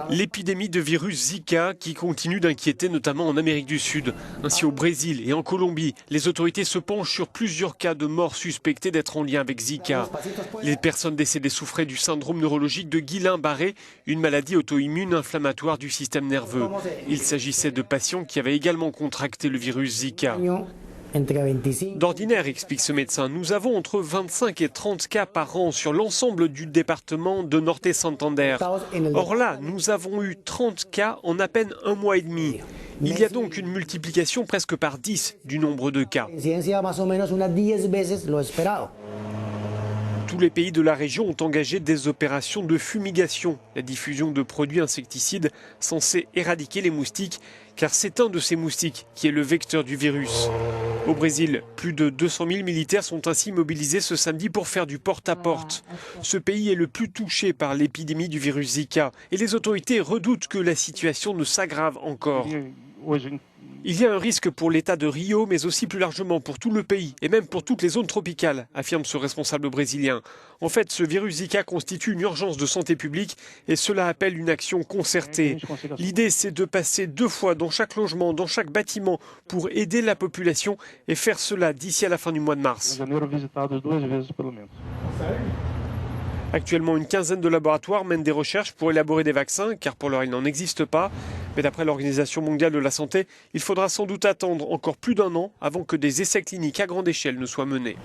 L'épidémie de virus Zika qui continue d'inquiéter notamment en Amérique du Sud. Ainsi au Brésil et en Colombie, les autorités se penchent sur plusieurs cas de morts suspectés d'être en lien avec Zika. Les personnes décédées souffraient du syndrome neurologique de Guillain-Barré, une maladie auto-immune inflammatoire du système nerveux. Il s'agissait de patients qui avaient également contracté le virus Zika. D'ordinaire, explique ce médecin, nous avons entre 25 et 30 cas par an sur l'ensemble du département de Norte Santander. Or là, nous avons eu 30 cas en à peine un mois et demi. Il y a donc une multiplication presque par 10 du nombre de cas. Tous les pays de la région ont engagé des opérations de fumigation, la diffusion de produits insecticides censés éradiquer les moustiques, car c'est un de ces moustiques qui est le vecteur du virus. Au Brésil, plus de 200 000 militaires sont ainsi mobilisés ce samedi pour faire du porte-à-porte. Ce pays est le plus touché par l'épidémie du virus Zika et les autorités redoutent que la situation ne s'aggrave encore. Il y a un risque pour l'État de Rio, mais aussi plus largement pour tout le pays et même pour toutes les zones tropicales, affirme ce responsable brésilien. En fait, ce virus Zika constitue une urgence de santé publique et cela appelle une action concertée. L'idée, c'est de passer 2 fois dans chaque logement, dans chaque bâtiment pour aider la population et faire cela d'ici à la fin du mois de mars. Actuellement, une quinzaine de laboratoires mènent des recherches pour élaborer des vaccins, car pour l'heure, il n'en existe pas. Mais d'après l'Organisation mondiale de la santé, il faudra sans doute attendre encore plus d'1 an avant que des essais cliniques à grande échelle ne soient menés.